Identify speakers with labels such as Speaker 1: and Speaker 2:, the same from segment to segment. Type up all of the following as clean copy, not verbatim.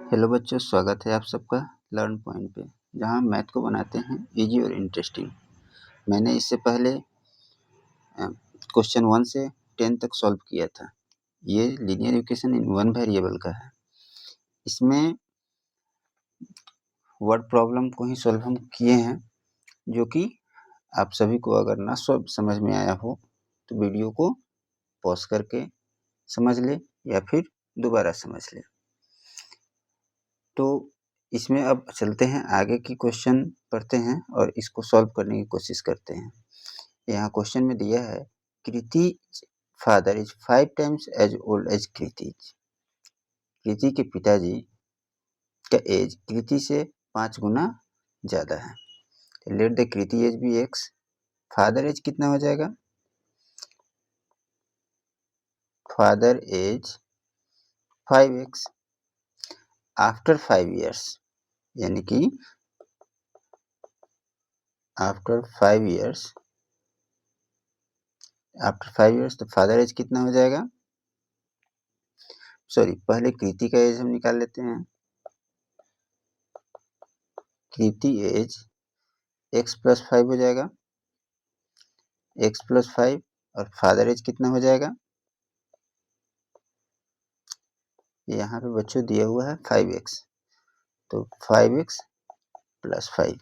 Speaker 1: Hello बच्चों, स्वागत है आप सबका लर्न पॉइंट पे, जहां हम मैथ को बनाते हैं इजी और इंटरेस्टिंग। मैंने इससे पहले क्वेश्चन 1 से 10 तक सॉल्व किया था। ये linear equation in one variable का है। इसमें वर्ड प्रॉब्लम को ही सॉल्व हम किए हैं, जो कि आप सभी को अगर ना समझ में आया हो तो वीडियो को पॉज करके समझ ले या फिर दोबारा समझ ले। तो इसमें अब चलते हैं, आगे की क्वेश्चन पढ़ते हैं और इसको सॉल्व करने की कोशिश करते हैं। यहाँ क्वेश्चन में दिया है, Kriti father is 5 times as old as Kriti. Kriti के पिताजी का एज कृति से 5 गुना ज़्यादा है। Let the Kriti age be x. Father age कितना हो जाएगा? Father as 5x after 5 years, यानी कि आफ्टर 5 ईयर्स तो फादर एज कितना हो जाएगा? सॉरी, पहले कृति का एज हम निकाल लेते हैं। कृति एज x प्लस 5 हो जाएगा, x प्लस 5, और फादर एज कितना हो जाएगा? यहाँ पे बच्चों दिया हुआ है 5x, तो 5x प्लस 5।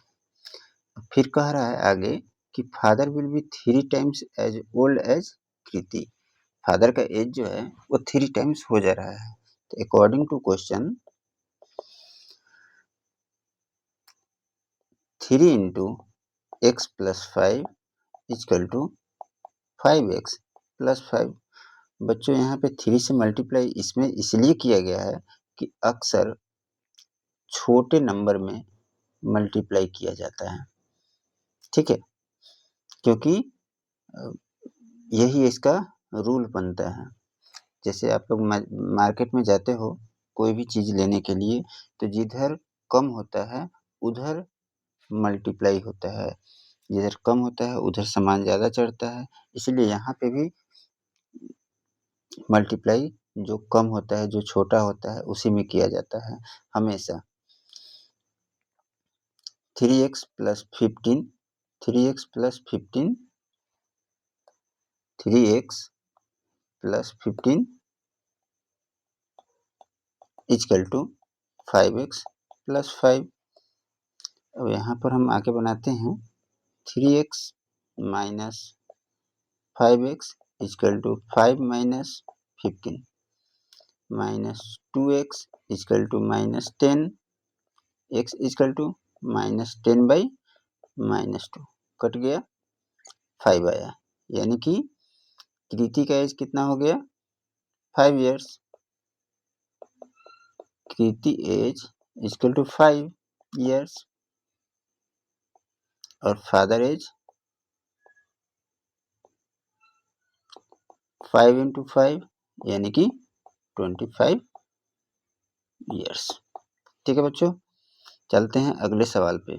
Speaker 1: फिर कह रहा है आगे कि father will be 3 times as old as Kriti. Father का एज जो है वो 3 टाइम्स हो जा रहा है। तो according to question, 3 into x plus 5 equal to 5x plus 5। बच्चों यहाँ पे 3 से मल्टीप्लाई इसमें इसलिए किया गया है कि अक्सर छोटे नंबर में मल्टीप्लाई किया जाता है, ठीक है, क्योंकि यही इसका रूल बनता है। जैसे आप लोग मार्केट में जाते हो कोई भी चीज़ लेने के लिए, तो जिधर कम होता है उधर मल्टीप्लाई होता है, जिधर कम होता है उधर सामान ज़्यादा चढ़ता है। इसलिए यहाँ पे भी मल्टीप्लाई जो कम होता है, जो छोटा होता है, उसी में किया जाता है हमेशा। 3x plus 15, 3x plus 15, 3x plus 15 equal to 5x plus 5। अब यहाँ पर हम आगे बनाते हैं 3x minus 5x equal to 5 minus 15 minus 2x equal to minus 10, x equal to minus 10 by minus 2, cut गया, 5 आया, यानी कि कृति का एज कितना हो गया? 5 years. Kriti age equal to 5 years और फादर एज 5 इंटू 5 यानी कि 25 ईयर्स। ठीक है बच्चों, चलते हैं अगले सवाल पे।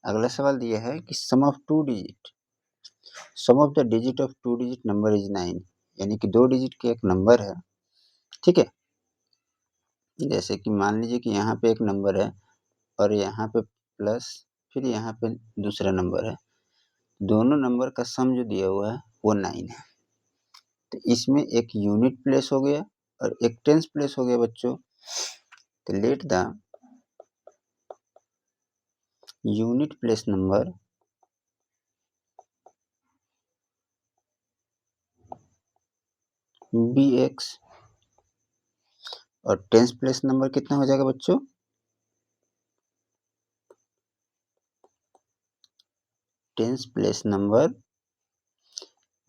Speaker 1: अगला सवाल दिया है कि sum of the digit of 2 digit number is 9, यानी कि 2 डिजिट के एक नंबर है, ठीक है। जैसे कि मान लीजिए कि यहाँ पे एक नंबर है और यहाँ पे प्लस, फिर यहाँ पे दूसरा नंबर है, दोनों नंबर का सम जो दिया हुआ है वो 9 है। तो इसमें एक यूनिट प्लेस हो गया और एक टेंस प्लेस हो गया बच्चों। तो let the unit place number bx और टेंस प्लेस नंबर कितना हो जाएगा बच्चों? Tense place number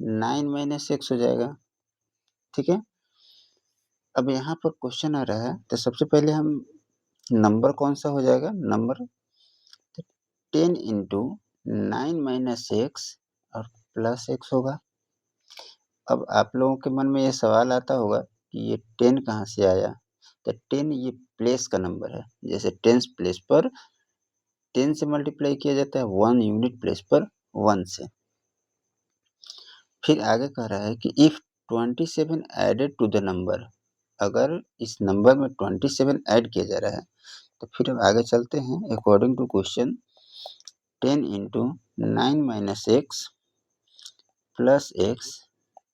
Speaker 1: 9 minus x हो जाएगा, ठीक है। अब यहाँ पर क्वेश्चन आ रहा है, तो सबसे पहले हम नंबर कौन सा हो जाएगा? नंबर 10 इंटू 9 माइनस एक्स और प्लस एक्स होगा। अब आप लोगों के मन में ये सवाल आता होगा कि ये 10 कहाँ से आया? तो 10 ये प्लेस का नंबर है। जैसे टेंस प्लेस पर 10 से मल्टीप्लाई किया जाता है, 1 यूनिट प्लेस पर 1 से। फिर आगे कह रहा है कि if 27 added to the number, अगर इस नंबर में 27 ऐड किया जा रहा है तो फिर हम आगे चलते हैं। According to question 10 into 9 minus x plus x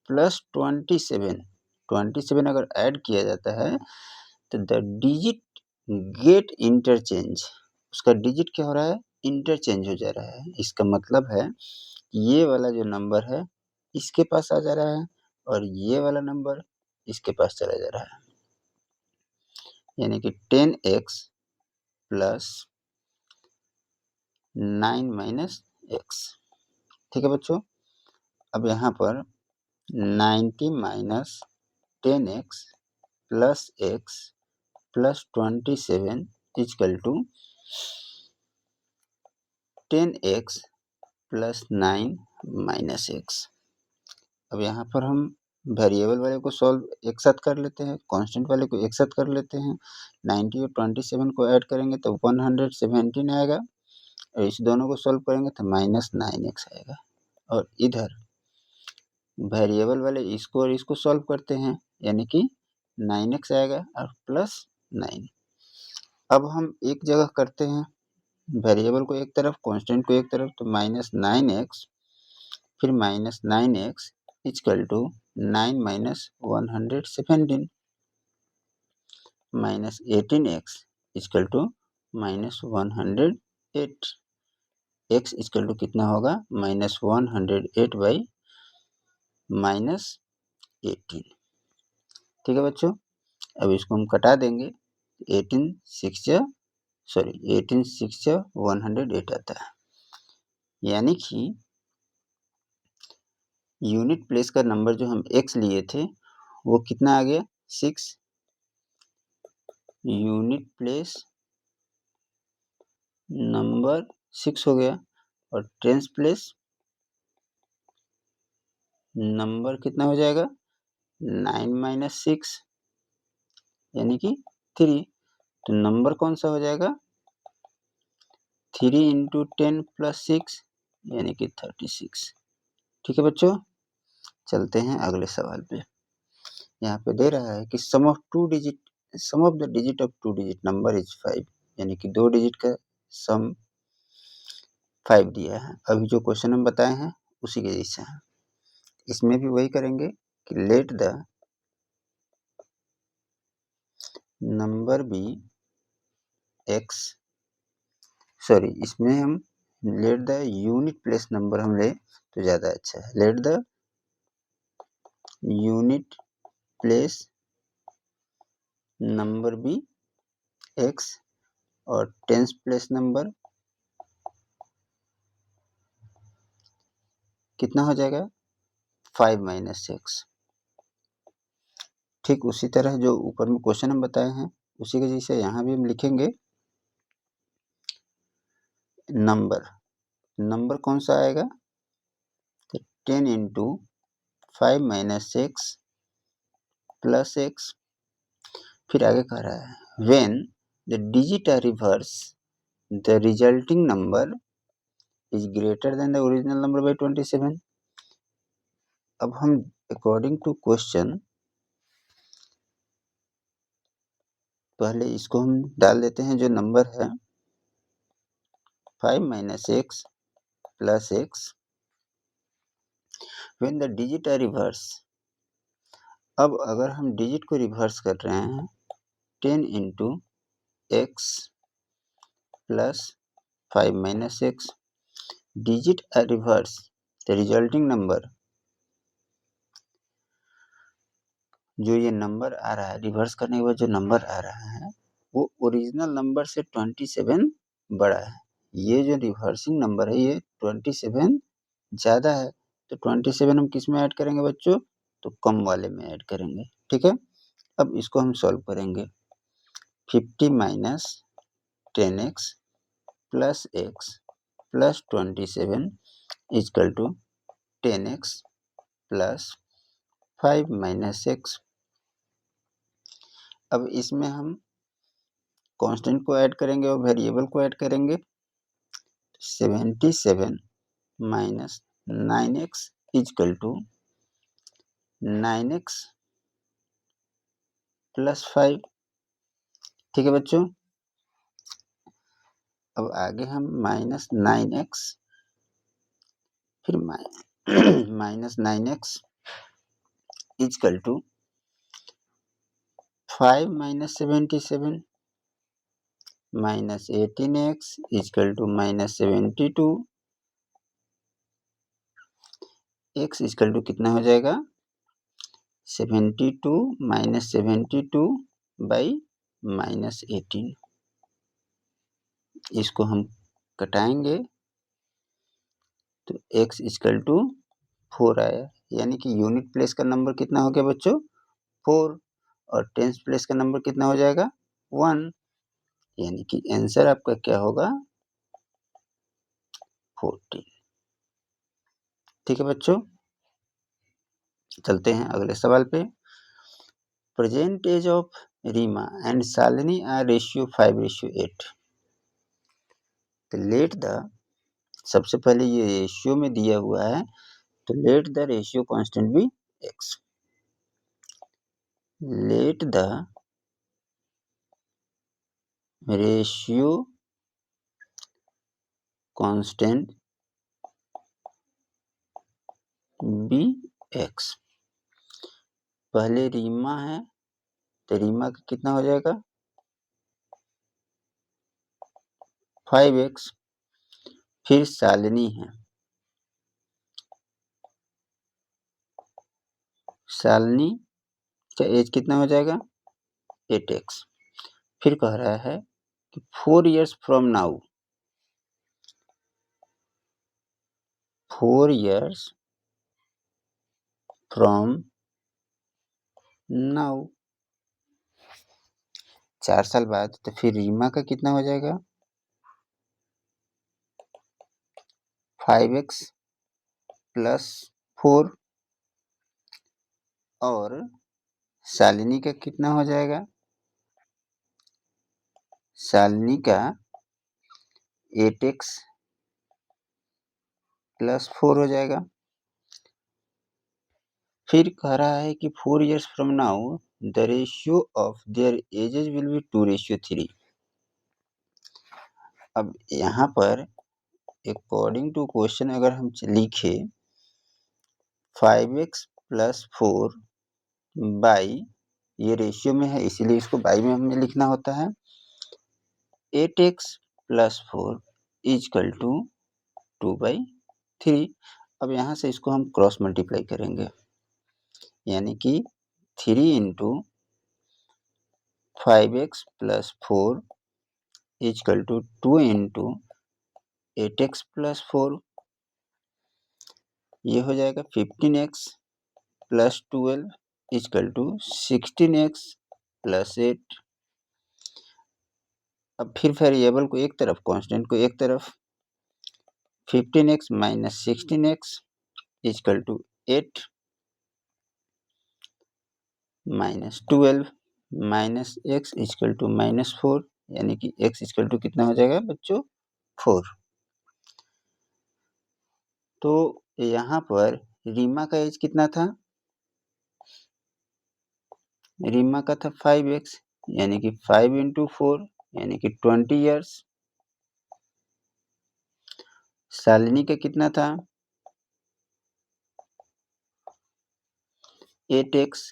Speaker 1: plus 27 अगर ऐड किया जाता है तो द डिजिट गेट इंटरचेंज, उसका डिजिट क्या हो रहा है, इंटरचेंज हो जा रहा है। इसका मतलब है ये वाला जो नंबर है इसके पास आ जा रहा है और ये वाला नंबर इसके पास चला जा रहा है, यानी कि 10x प्लस 9 माइनस एक्स। ठीक है बच्चों, अब यहाँ पर 90 minus 10x plus x plus 27 equal to 10x plus 9 minus x. अब यहाँ पर हम वेरिएबल वाले को सॉल्व एक साथ कर लेते हैं, कांस्टेंट वाले को एक साथ कर लेते हैं। 90 और 27 को ऐड करेंगे तो 117 आएगा और इस दोनों को सॉल्व करेंगे तो माइनस 9x आएगा। और इधर वेरिएबल वाले इसको और इसको सॉल्व करते हैं, यानी कि 9x आएगा और प्लस 9। अब हम एक जगह करते हैं, वेरिएबल को एक तरफ कांस्टेंट को एक तरफ, तो माइनस 9x फिर minus 9x equal to 9 minus 117 minus 18x equal to minus 108। x equal to कितना होगा, माइनस 108 बाई माइनस 18। ठीक है बच्चों, अब इसको हम कटा देंगे। 18 6 108 आता है, यानी कि यूनिट प्लेस का नंबर जो हम x लिए थे वो कितना आ गया, 6। यूनिट प्लेस नंबर 6 हो गया और टेंस प्लेस नंबर कितना हो जाएगा, 9 माइनस 6 यानी कि 3। तो नंबर कौन सा हो जाएगा, 3 इंटू 10 प्लस 6 यानी कि 36। ठीक है बच्चों, चलते हैं अगले सवाल पे। यहाँ पे दे रहा है कि sum of the digit of 2 digit number is 5, यानी कि 2 डिजिट का सम 5 दिया है। अभी जो क्वेश्चन हम बताए हैं उसी के जैसा है, इसमें भी वही करेंगे कि let the number be x, sorry इसमें हम let the unit place number हम ले तो ज़्यादा अच्छा है। Let the unit place number be x और टेंस प्लेस नंबर कितना हो जाएगा, 5 माइनस 6। ठीक उसी तरह जो ऊपर में क्वेश्चन हम बताए हैं उसी के जैसे यहाँ भी हम लिखेंगे। नंबर कौन सा आएगा, तो 10 इंटू 5 माइनस 6 प्लस एक्स। फिर आगे कह रहा है when the digit are reverse the resulting number is greater than the original number by 27। अब हम अकॉर्डिंग टू क्वेश्चन पहले इसको हम डाल देते हैं, जो नंबर है 5 minus x plus x when the digit are reverse. अब अगर हम डिजिट को रिवर्स कर रहे हैं 10 into x plus 5 minus x, digit are reverse the resulting number, जो ये नंबर आ रहा है रिवर्स करने के बाद जो नंबर आ रहा है वो ओरिजिनल नंबर से 27 बड़ा है। ये जो रिवर्सिंग नंबर है ये 27 ज़्यादा है, तो 27 हम किस में ऐड करेंगे बच्चों, तो कम वाले में ऐड करेंगे। ठीक है, अब इसको हम सॉल्व करेंगे। 50 minus 10x plus x plus 27 equal to 10x plus 5 minus x. अब इसमें हम कांस्टेंट को ऐड करेंगे और वेरिएबल को ऐड करेंगे। 77 minus 9x equal to 9x +5। ठीक है बच्चों, अब आगे हम -9x, फिर -9x equal to 5 - 77 -18x equal to -72। x equal to कितना हो जाएगा, 72 - 72 बाई -18। इसको हम कटाएंगे तो x इक्वल टू 4 आया, यानी कि यूनिट प्लेस का नंबर कितना हो गया बच्चों, 4, और टेंस प्लेस का नंबर कितना हो जाएगा, 1, यानी कि आंसर आपका क्या होगा, 14। ठीक है बच्चों, चलते हैं अगले सवाल पे। Present age of Rima and Shalini are ratio 5:8। तो लेट द, सबसे पहले ये रेशियो में दिया हुआ है, तो let the ratio constant be x। Let the ratio constant be x। पहले रीमा है तो रीमा का कितना हो जाएगा, 5x। फिर शालिनी है, शालिनी का एज कितना हो जाएगा, 8x। फिर कह रहा है कि 4 years from now, 4 years from now, 4 साल बाद। तो फिर रीमा का कितना हो जाएगा, 5x प्लस 4, और शालिनी का कितना हो जाएगा, शालिनी का 8x प्लस 4 हो जाएगा। फिर कह रहा है कि 4 years from now the ratio of their edges will be 2:3। अब यहाँ पर अकॉर्डिंग टू क्वेश्चन अगर हम लिखे 5x प्लस 4 बाई, ये रेशियो में है इसीलिए इसको बाई में हमें लिखना होता है, 8x प्लस 4 इजकल टू 2/3। अब यहाँ से इसको हम क्रॉस मल्टीप्लाई करेंगे, यानी कि 3 into 5x plus 4 equal to 2 into 8x plus 4, ये हो जाएगा 15x plus 12 is equal to 16x plus 8। अब फिर वेरिएबल को एक तरफ, कांस्टेंट को एक तरफ, 15x minus 16x equal to 8 minus 12 minus x equal to -4, यानी कि x इजकल टू कितना हो जाएगा बच्चों, 4। तो यहाँ पर रीमा का एज कितना था, रीमा का था 5x, यानी कि 5 इंटू 4 यानी कि 20 ईयर्स। शालिनी का कितना था, 8x,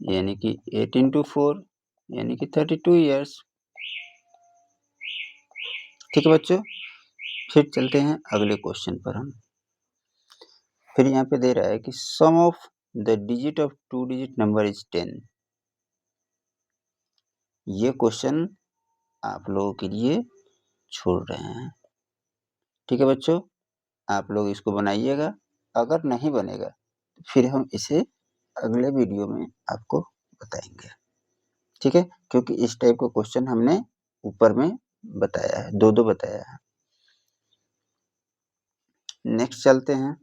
Speaker 1: यानी कि 8 इंटू 4 यानी कि 32 ईयर्स। ठीक है बच्चों, फिर चलते हैं अगले क्वेश्चन पर हम। फिर यहाँ पे दे रहा है कि sum of the digit of 2 digit number is 10। ये क्वेश्चन आप लोगों के लिए छोड़ रहे हैं। ठीक है बच्चों, आप लोग इसको बनाइएगा, अगर नहीं बनेगा तो फिर हम इसे अगले वीडियो में आपको बताएंगे। ठीक है, क्योंकि इस टाइप का क्वेश्चन हमने ऊपर में बताया है, दो बताया है। नेक्स्ट चलते हैं।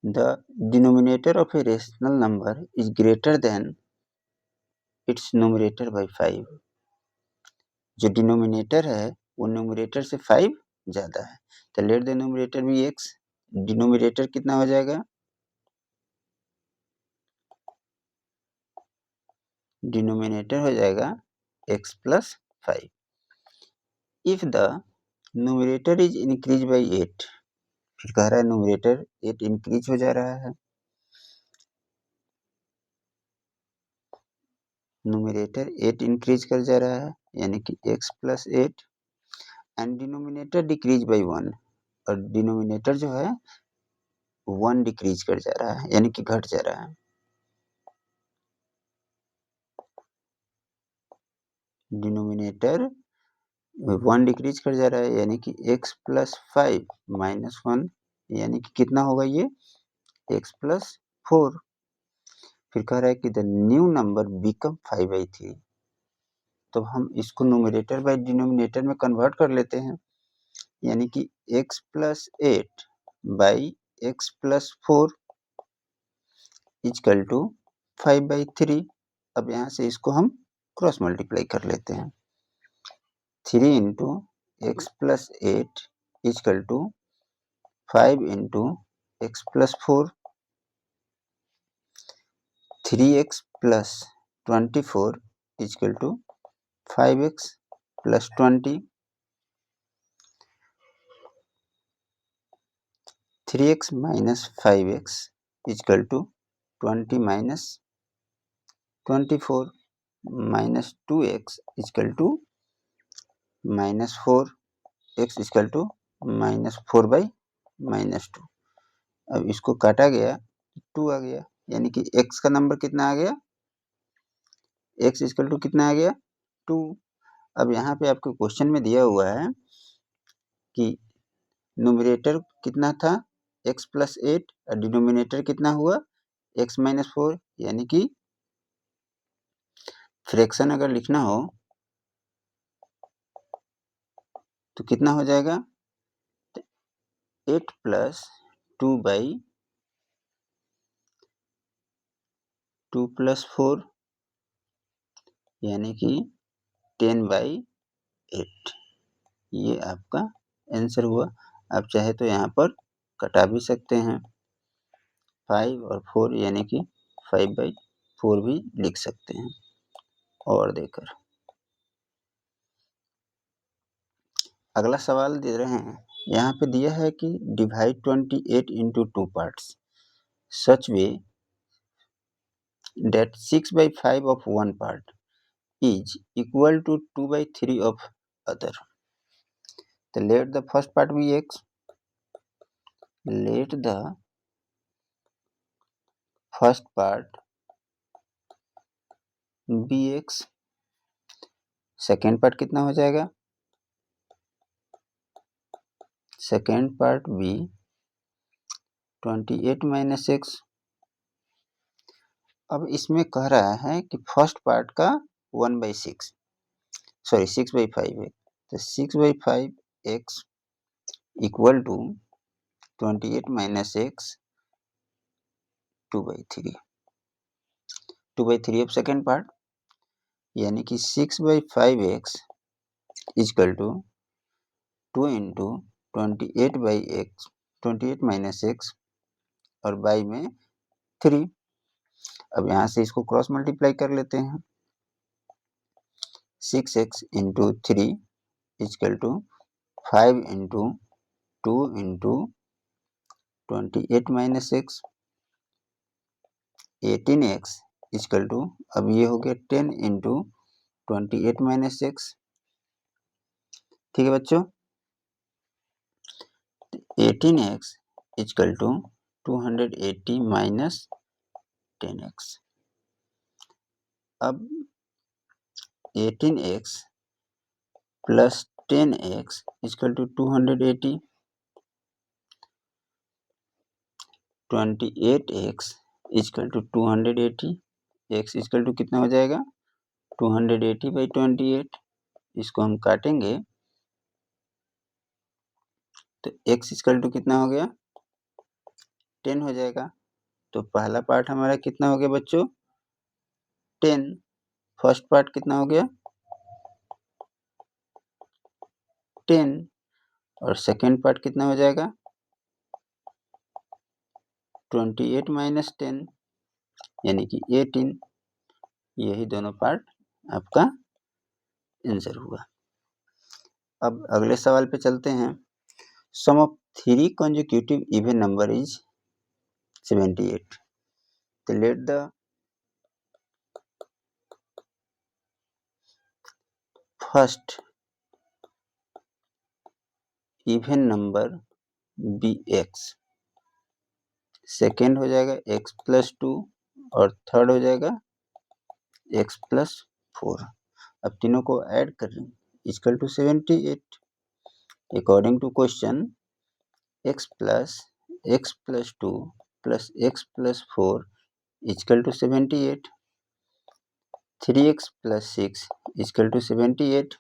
Speaker 1: The denominator of a rational number is greater then it's numerator by 5। जो डिनोमिनेटर है वो न्यूमरेटर से 5 ज्यादा है, तो लेट द न्यूमरेटर भी x। डिनोमिनेटर कितना हो जाएगा, डिनोमिनेटर हो जाएगा x + 5। If the numerator is increase by 8, फिर कह रहा है न्यूमरेटर 8 इंक्रीज हो जा रहा है, न्यूमरेटर 8 इंक्रीज कर जा रहा है यानी कि x + 8 and denominator decrease by 1, और डिनोमिनेटर जो है 1 डिक्रीज कर जा रहा है यानी कि घट जा रहा है। डिनोमिनेटर 1 डिक्रीज कर जा रहा है यानी कि x + 5 - 1 यानी कि कितना होगा ये x + 4। फिर कह रहा है कि द न्यू नंबर बिकम 5/3, तो हम इसको न्यूमरेटर बाय डिनोमिनेटर में कन्वर्ट कर लेते हैं यानी कि x + 8 by x + 4 equal to 5/3। अब यहाँ से इसको हम क्रॉस मल्टीप्लाई कर लेते हैं। 3 into x + 8 equal to 5 into x + 4, 3x + 24 equal to 5x + 20, 3x - 5x equal to 20 - 24 - 2x equal to -4, x equal to -4/-2। अब इसको काटा गया 2 आ गया यानी कि x का नंबर कितना आ गया, x इक्वल टू कितना आ गया 2। अब यहाँ पे आपको क्वेश्चन में दिया हुआ है कि न्यूमरेटर कितना था x + 8 और डिनोमिनेटर कितना हुआ x - 4, यानी कि फ्रैक्शन अगर लिखना हो तो कितना हो जाएगा 8 + 2 + 4 यानी कि 10/8। ये आपका आंसर हुआ। आप चाहे तो यहाँ पर कटा भी सकते हैं, 5 और 4 यानी कि 5/4 भी लिख सकते हैं और देकर। अगला सवाल दे रहे हैं, यहाँ पे दिया है कि divide 28 into 2 parts such way that 6/5 of one part is equal to 2/3 of other. So let the first part be x. Let the first part be x. Second part कितना हो जाएगा, सेकेंड पार्ट भी 28 - x। अब इसमें कह रहा है कि फर्स्ट पार्ट का 1/6 सॉरी 6/5 है, तो 6/5 x equal to 28 - x 2/3, 2/3 of second part यानी कि 6/5x equal to 2 into 28/x 28 - x और बाई में 3। अब यहाँ से इसको क्रॉस मल्टीप्लाई कर लेते हैं, 6x into 3 equal to 5 into 2 into 28 - x 18x equal to, अब ये हो गया 10 इंटू 28 - x। ठीक है बच्चों, 18x equal to 280 minus 10x। अब 18x plus 10x equal to 280, 28x equal to 280, x equal to कितना हो जाएगा 280/28। इसको हम काटेंगे तो x इक्वल टू कितना हो गया 10 हो जाएगा। तो पहला पार्ट हमारा कितना हो गया बच्चों 10, फर्स्ट पार्ट कितना हो गया 10 और सेकेंड पार्ट कितना हो जाएगा 28 - 10 यानी कि 18। यही दोनों पार्ट आपका आंसर हुआ। अब अगले सवाल पे चलते हैं। Sum of 3 consecutive even number is 78. तो let the first even number be X, second हो जाएगा x+2 और थर्ड हो जाएगा x+4। अब तीनों को ऐड कर लें equal to 78। According to question x+2 plus x+4 equal to 78। 3x + 6 equal to 78।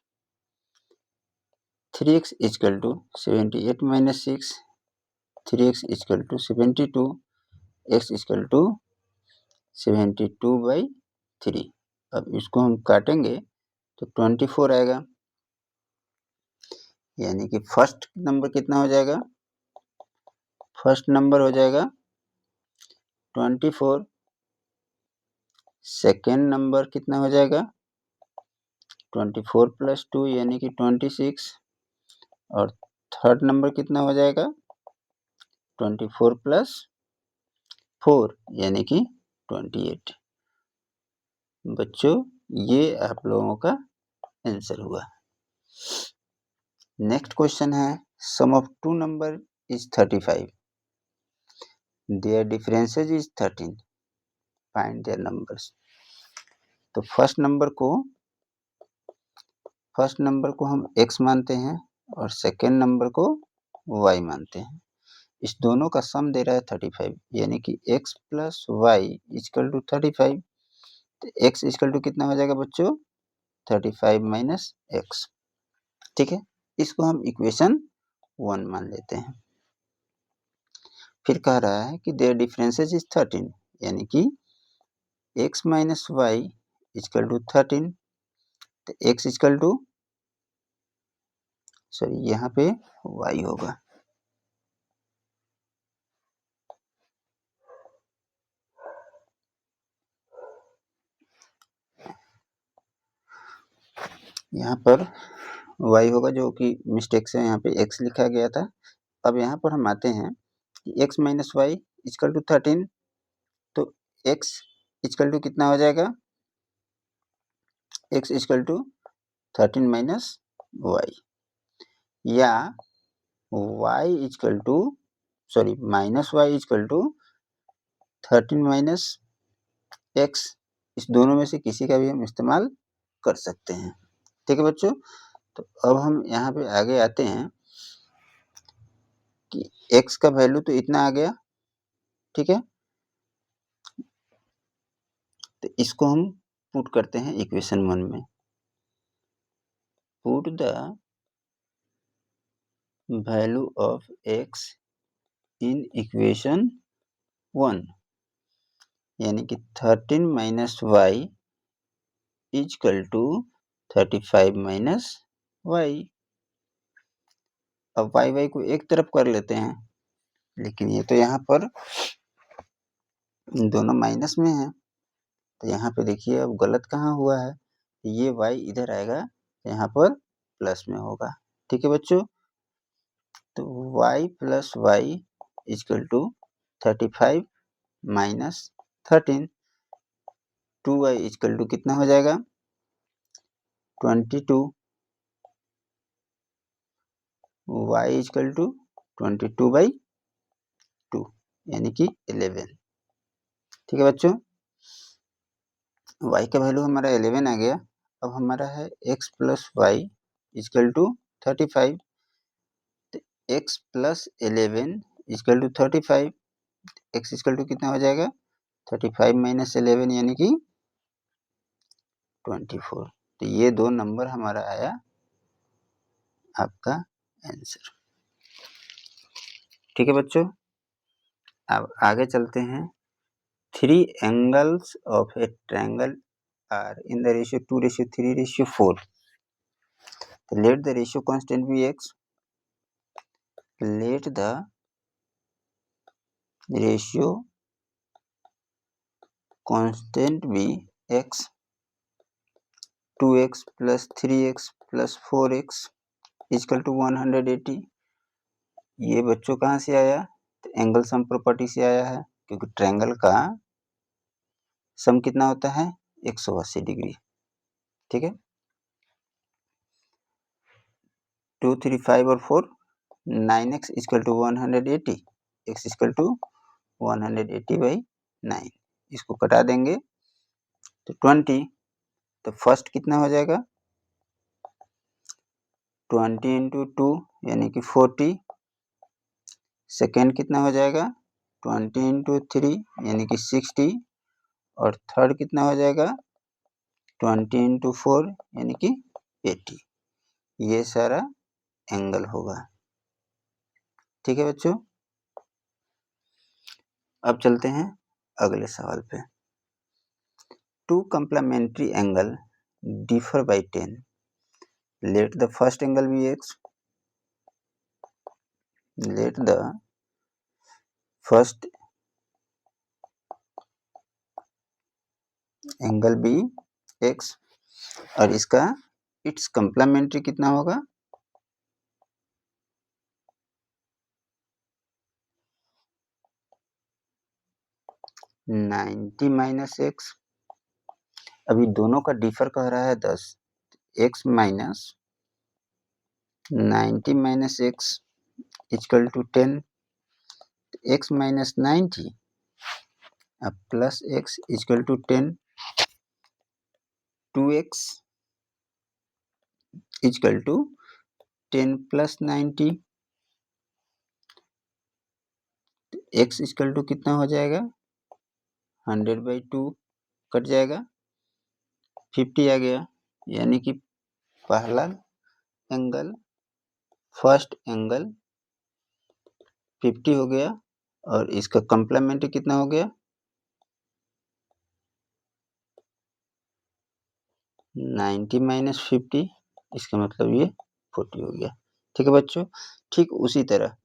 Speaker 1: 3x equal to 78 - 6, 3x equal to 72, x equal to 72/3। अब इसको हम काटेंगे तो 24 आएगा, यानी कि फर्स्ट नंबर कितना हो जाएगा? फर्स्ट नंबर हो जाएगा 24। सेकेंड नंबर कितना हो जाएगा? 24 + 2 यानी कि 26। और थर्ड नंबर कितना हो जाएगा? 24 + 4 यानी कि 28। बच्चों ये आप लोगों का आंसर हुआ। नेक्स्ट क्वेश्चन है sum of 2 number is 35, their differences is 13, find their numbers. तो फर्स्ट नंबर को हम x मानते हैं और सेकेंड नंबर को y मानते हैं। इस दोनों का सम दे रहा है 35, यानी कि x + y = 35। तो x = कितना हो जाएगा बच्चों? 35 - x। ठीक है, इसको हम इक्वेशन 1 मान लेते हैं। फिर कह रहा है कि देयर डिफरेंसेस इज 13, यानी कि x - y = 13। तो x इक्वल टू यहाँ पे y होगा। यहाँ पर y होगा, जो कि मिस्टेक से यहाँ पे x लिखा गया था। अब यहाँ पर हम आते हैं कि x - y = 13। तो x इक्वल टू कितना हो जाएगा? x = 13 - y, या y equal to -y = 13 - x। इस दोनों में से किसी का भी हम इस्तेमाल कर सकते हैं। ठीक है बच्चों, तो अब हम यहाँ पे आगे आते हैं कि x का वैल्यू तो इतना आ गया। ठीक है, तो इसको हम पुट करते हैं इक्वेशन 1 में। Put the value of x in equation 1, यानी कि 13 - y = 35 - y। अब y को एक तरफ कर लेते हैं, लेकिन ये तो यहाँ पर दोनों माइनस में है। तो यहाँ पे देखिए अब गलत कहाँ हुआ है, ये y इधर आएगा, यहाँ पर प्लस में होगा। ठीक है बच्चों, तो y + y = 35 - 13। 2y = कितना हो जाएगा? 22। y = 22/2 यानी कि 11। ठीक है बच्चों, y का वैल्यू हमारा 11 आ गया। अब हमारा है x + y = 35। तो x + 11 = 35। x = कितना हो जाएगा? 35 - 11 यानी कि 24। तो ये दो नंबर हमारा आया आपका आंसर। ठीक है बच्चों, अब आगे चलते हैं। 3 angles of a triangle are in the ratio 2:3:4. Let the ratio constant be x. Let the ratio constant be x. 2x plus 3x plus 4x equal to 180। ये बच्चों कहाँ से आया? तो एंगल सम प्रॉपर्टी से आया है, क्योंकि ट्रायंगल का सम कितना होता है? 180 डिग्री। ठीक है, 2, 3, 5 और 4, 9x equal to 180, x equal to 180/9। इसको कटा देंगे तो 20, तो फर्स्ट कितना हो जाएगा? 20 इंटू 2 यानी कि 40। सेकेंड कितना हो जाएगा? 20 इंटू 3 यानी कि 60। और थर्ड कितना हो जाएगा? 20 इंटू 4 यानी कि 80। ये सारा एंगल होगा। ठीक है बच्चों, अब चलते हैं अगले सवाल पे। Two complementary angle differ by 10, let the first angle be x, let the first angle be x, और इसका इट्स कंप्लीमेंट्री कितना होगा? 90 माइनस x। अभी दोनों का डिफर कह रहा है 10, x minus 90 minus x equal to 10, x minus 90 अब plus x equal to 10, 2x equal to 10 plus 90, x equal to कितना हो जाएगा? 100/2 कट जाएगा, 50 आ गया। यानी कि पहला एंगल, फर्स्ट एंगल 50 हो गया, और इसका कंप्लीमेंट्री कितना हो गया? 90 माइनस 50, इसका मतलब ये 40 हो गया। ठीक है बच्चों, ठीक उसी तरह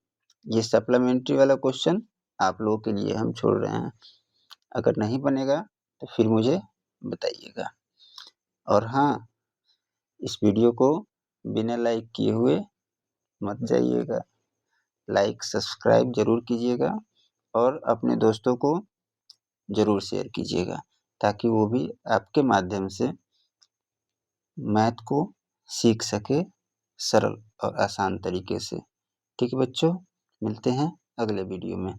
Speaker 1: ये सप्लीमेंट्री वाला क्वेश्चन आप लोगों के लिए हम छोड़ रहे हैं। अगर नहीं बनेगा तो फिर मुझे बताइएगा। और हाँ, इस वीडियो को बिना लाइक किए हुए मत जाइएगा, लाइक सब्सक्राइब जरूर कीजिएगा, और अपने दोस्तों को जरूर शेयर कीजिएगा, ताकि वो भी आपके माध्यम से मैथ को सीख सके सरल और आसान तरीके से। ठीक है बच्चों, मिलते हैं अगले वीडियो में।